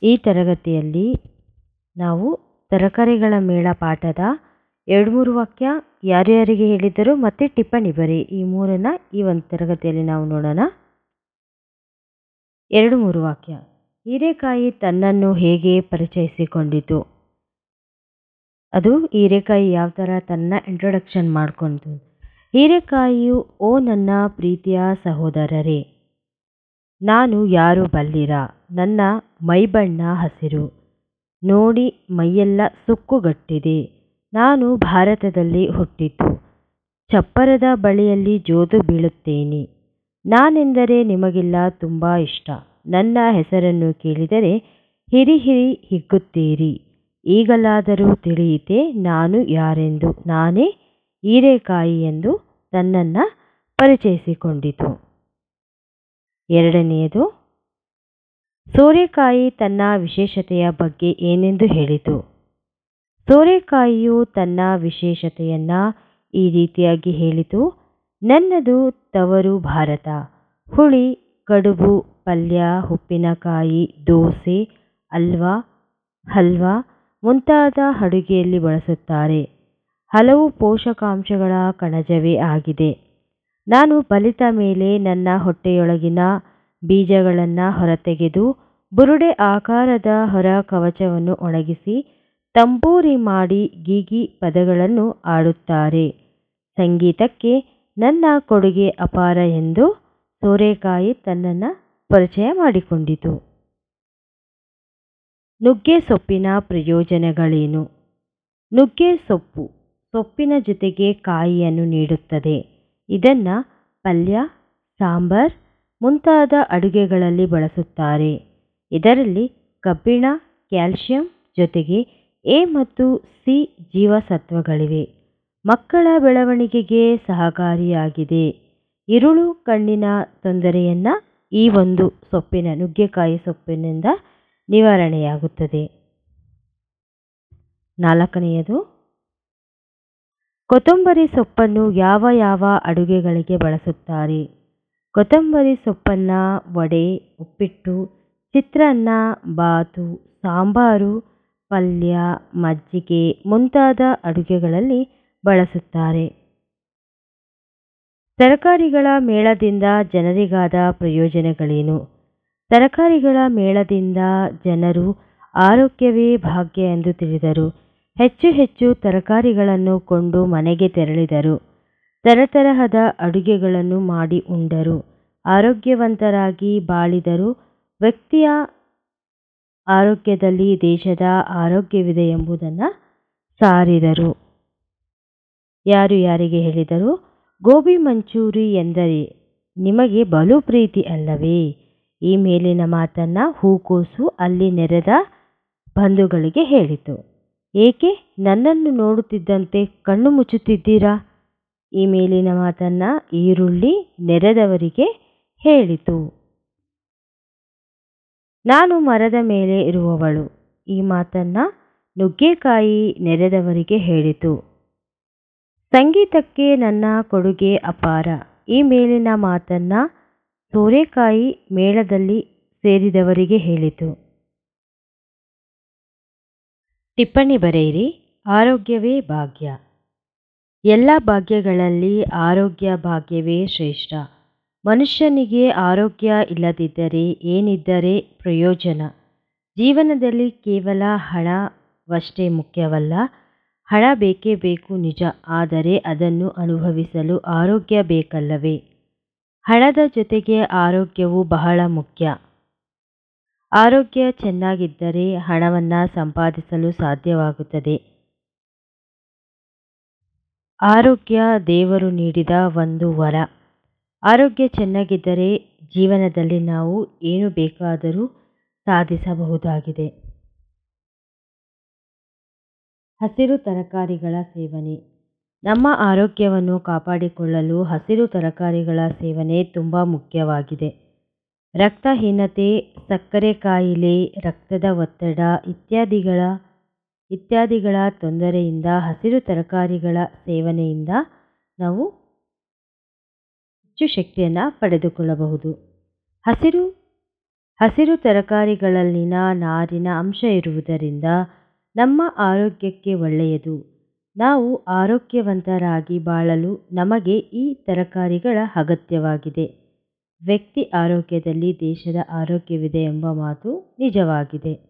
ಈ ತರಗತಿಯಲ್ಲಿ ನಾವು ತರಕಾರಿಗಳ ಮೇಳ ಪಾಠದ 2-3 ವಾಕ್ಯ ಯಾರ್ಯಾರಿಗೆ ಹೇಳಿದರು ಮತ್ತು ಟಿಪ್ಪಣಿ ಬರಿ ಈ ಮೂರನ್ನು ಈ ಒಂದು ತರಗತಿಯಲ್ಲಿ ನಾವು ನೋಡೋಣ. 2-3 ವಾಕ್ಯ. ಹೀರೆಕಾಯಿ ತನ್ನನ್ನು ಹೇಗೆ ಪರಿಚಯಿಸಿಕೊಂಡಿತು? ಅದು ಹೀರೆಕಾಯಿ ಯಾವ ಥರ ತನ್ನ ಇಂಟ್ರೊಡಕ್ಷನ್ ಮಾಡಿಕೊಂಡು. ಹೀರೆಕಾಯಿಯು, ಓ ನನ್ನ ಪ್ರೀತಿಯ ಸಹೋದರರೇ, ನಾನು ಯಾರು ಬಲ್ಲಿರ? ನನ್ನ ಮೈಬಣ್ಣ ಹಸಿರು, ನೋಡಿ ಮೈಯೆಲ್ಲ ಸುಕ್ಕುಗಟ್ಟಿದೆ. ನಾನು ಭಾರತದಲ್ಲಿ ಹುಟ್ಟಿದ್ದು, ಚಪ್ಪರದ ಬಳಿಯಲ್ಲಿ ಜೋತು ಬೀಳುತ್ತೇನೆ. ನಾನೆಂದರೆ ನಿಮಗೆಲ್ಲ ತುಂಬ ಇಷ್ಟ. ನನ್ನ ಹೆಸರನ್ನು ಕೇಳಿದರೆ ಹಿರಿ ಹಿರಿ ಹಿಗ್ಗುತ್ತೀರಿ. ಈಗಲಾದರೂ ತಿಳಿಯಿತೆ ನಾನು ಯಾರೆಂದು. ನಾನೇ ಹೀರೆಕಾಯಿ ಎಂದು ತನ್ನನ್ನು ಪರಿಚಯಿಸಿಕೊಂಡಿತು. 2ನೇದು, ಸೋರೆಕಾಯಿ ತನ್ನ ವಿಶೇಷತೆಯ ಬಗ್ಗೆ ಏನೆಂದು ಹೇಳಿತು? ಸೋರೆಕಾಯಿಯು ತನ್ನ ವಿಶೇಷತೆಯನ್ನು ಈ ರೀತಿಯಾಗಿ ಹೇಳಿತು. ನನ್ನದು ತವರು ಭಾರತ. ಹುಳಿ, ಕಡುಬು, ಪಲ್ಯ, ಉಪ್ಪಿನಕಾಯಿ, ದೋಸೆ, ಹಲ್ವಾ ಮುಂತಾದ ಅಡುಗೆಯಲ್ಲಿ ಬಳಸುತ್ತಾರೆ. ಹಲವು ಪೋಷಕಾಂಶಗಳ ಕಣಜವೇ ಆಗಿದೆ. ನಾನು ಬಲಿತ ಮೇಲೆ ನನ್ನ ಹೊಟ್ಟೆಯೊಳಗಿನ ಬೀಜಗಳನ್ನು ಹೊರತೆಗೆದು ಬುರುಡೆ ಆಕಾರದ ಹೊರ ಕವಚವನ್ನು ಒಣಗಿಸಿ ತಂಬೂರಿ ಮಾಡಿ ಗೀಗಿ ಪದಗಳನ್ನು ಆಡುತ್ತಾರೆ. ಸಂಗೀತಕ್ಕೆ ನನ್ನ ಕೊಡುಗೆ ಅಪಾರ ಎಂದು ಸೋರೆಕಾಯಿ ತನ್ನನ್ನು ಪರಿಚಯ ಮಾಡಿಕೊಂಡಿತು. ನುಗ್ಗೆ ಸೊಪ್ಪಿನ ಪ್ರಯೋಜನಗಳೇನು? ನುಗ್ಗೆ ಸೊಪ್ಪಿನ ಜೊತೆಗೆ ಕಾಯಿಯನ್ನು ನೀಡುತ್ತದೆ. ಇದನ್ನು ಪಲ್ಯ, ಸಾಂಬಾರ್ ಮುಂತಾದ ಅಡುಗೆಗಳಲ್ಲಿ ಬಳಸುತ್ತಾರೆ. ಇದರಲ್ಲಿ ಕಬ್ಬಿಣ, ಕ್ಯಾಲ್ಸಿಯಂ ಜೊತೆಗೆ ಎ ಮತ್ತು ಸಿ ಜೀವಸತ್ವಗಳಿವೆ. ಮಕ್ಕಳ ಬೆಳವಣಿಗೆಗೆ ಸಹಕಾರಿಯಾಗಿದೆ. ಇರುಳು, ಕಣ್ಣಿನ ತೊಂದರೆಯನ್ನು ಈ ಒಂದು ನುಗ್ಗೆಕಾಯಿ ಸೊಪ್ಪಿನಿಂದ ನಿವಾರಣೆಯಾಗುತ್ತದೆ. 4ನೇದು, ಕೊತ್ತಂಬರಿ ಸೊಪ್ಪನ್ನು ಯಾವ ಯಾವ ಅಡುಗೆಗಳಿಗೆ ಬಳಸುತ್ತಾರೆ? ಕೊತ್ತಂಬರಿ ಸೊಪ್ಪನ್ನು ವಡೆ, ಉಪ್ಪಿಟ್ಟು, ಚಿತ್ರಾನ್ನ, ಬಾತು, ಸಾಂಬಾರು, ಪಲ್ಯ, ಮಜ್ಜಿಗೆ ಮುಂತಾದ ಅಡುಗೆಗಳಲ್ಲಿ ಬಳಸುತ್ತಾರೆ. ತರಕಾರಿಗಳ ಮೇಳದಿಂದ ಜನರಿಗಾದ ಪ್ರಯೋಜನಗಳೇನು? ತರಕಾರಿಗಳ ಮೇಳದಿಂದ ಜನರು ಆರೋಗ್ಯವೇ ಭಾಗ್ಯ ಎಂದು ತಿಳಿದರು. ಹೆಚ್ಚು ಹೆಚ್ಚು ತರಕಾರಿಗಳನ್ನು ಕೊಂಡು ಮನೆಗೆ ತೆರಳಿದರು. ತರತರಹದ ಅಡುಗೆಗಳನ್ನು ಮಾಡಿ ಉಂಡರು. ಆರೋಗ್ಯವಂತರಾಗಿ ಬಾಳಿದರು. ವ್ಯಕ್ತಿಯ ಆರೋಗ್ಯದಲ್ಲಿ ದೇಶದ ಆರೋಗ್ಯವಿದೆ ಎಂಬುದನ್ನು ಸಾರಿದರು. ಯಾರಿಗೆ ಹೇಳಿದರು? ಗೋಬಿ ಮಂಚೂರಿ ಎಂದರೆ ನಿಮಗೆ ಬಲು ಪ್ರೀತಿ ಅಲ್ಲವೇ? ಈ ಮೇಲಿನ ಮಾತನ್ನು ಹೂಕೋಸು ಅಲ್ಲಿ ನೆರೆದ ಬಂಧುಗಳಿಗೆ ಹೇಳಿತು. ಏಕೆ ನನ್ನನ್ನು ನೋಡುತ್ತಿದ್ದಂತೆ ಕಣ್ಣು ಮುಚ್ಚುತ್ತಿದ್ದೀರಾ? ಈ ಮೇಲಿನ ಮಾತನ್ನು ಈರುಳ್ಳಿ ನೆರೆದವರಿಗೆ ಹೇಳಿತು. ನಾನು ಮರದ ಮೇಲೆ ಇರುವವಳು. ಈ ಮಾತನ್ನು ನುಗ್ಗೆಕಾಯಿ ನೆರೆದವರಿಗೆ ಹೇಳಿತು. ಸಂಗೀತಕ್ಕೆ ನನ್ನ ಕೊಡುಗೆ ಅಪಾರ. ಈ ಮೇಲಿನ ಮಾತನ್ನು ಸೋರೆಕಾಯಿ ಮೇಳದಲ್ಲಿ ಸೇರಿದವರಿಗೆ ಹೇಳಿತು. ಟಿಪ್ಪಣಿ ಬರೆಯಿರಿ. ಆರೋಗ್ಯವೇ ಭಾಗ್ಯ. ಎಲ್ಲ ಭಾಗ್ಯಗಳಲ್ಲಿ ಆರೋಗ್ಯ ಭಾಗ್ಯವೇ ಶ್ರೇಷ್ಠ. ಮನುಷ್ಯನಿಗೆ ಆರೋಗ್ಯ ಇಲ್ಲದಿದ್ದರೆ ಏನಿದ್ದರೆ ಪ್ರಯೋಜನ? ಜೀವನದಲ್ಲಿ ಕೇವಲ ಹಣವಷ್ಟೇ ಮುಖ್ಯವಲ್ಲ. ಹಣ ಬೇಕೇ ಬೇಕು ನಿಜ, ಆದರೆ ಅದನ್ನು ಅನುಭವಿಸಲು ಆರೋಗ್ಯ ಬೇಕಲ್ಲವೇ? ಹಣದ ಜೊತೆಗೆ ಆರೋಗ್ಯವು ಬಹಳ ಮುಖ್ಯ. ಆರೋಗ್ಯ ಚೆನ್ನಾಗಿದ್ದರೆ ಹಣವನ್ನು ಸಂಪಾದಿಸಲು ಸಾಧ್ಯವಾಗುತ್ತದೆ. ಆರೋಗ್ಯ ದೇವರು ನೀಡಿದ ಒಂದು ವರ. ಆರೋಗ್ಯ ಚೆನ್ನಾಗಿದ್ದರೆ ಜೀವನದಲ್ಲಿ ನಾವು ಏನು ಬೇಕಾದರೂ ಸಾಧಿಸಬಹುದಾಗಿದೆ. ಹಸಿರು ತರಕಾರಿಗಳ ಸೇವನೆ. ನಮ್ಮ ಆರೋಗ್ಯವನ್ನು ಕಾಪಾಡಿಕೊಳ್ಳಲು ಹಸಿರು ತರಕಾರಿಗಳ ಸೇವನೆ ತುಂಬ ಮುಖ್ಯವಾಗಿದೆ. ರಕ್ತಹೀನತೆ, ಸಕ್ಕರೆ ಕಾಯಿಲೆ, ರಕ್ತದ ಒತ್ತಡ ಇತ್ಯಾದಿಗಳ ತೊಂದರೆಯಿಂದ ಹಸಿರು ತರಕಾರಿಗಳ ಸೇವನೆಯಿಂದ ನಾವು ಹೆಚ್ಚು ಶಕ್ತಿಯನ್ನು ಪಡೆದುಕೊಳ್ಳಬಹುದು. ಹಸಿರು ಹಸಿರು ತರಕಾರಿಗಳಲ್ಲಿನ ನಾರಿನ ಅಂಶ ಇರುವುದರಿಂದ ನಮ್ಮ ಆರೋಗ್ಯಕ್ಕೆ ಒಳ್ಳೆಯದು. ನಾವು ಆರೋಗ್ಯವಂತರಾಗಿ ಬಾಳಲು ನಮಗೆ ಈ ತರಕಾರಿಗಳ ಅಗತ್ಯವಾಗಿದೆ. ವ್ಯಕ್ತಿ ಆರೋಗ್ಯದಲ್ಲಿ ದೇಶದ ಆರೋಗ್ಯವಿದೆ ಎಂಬ ಮಾತು ನಿಜವಾಗಿದೆ.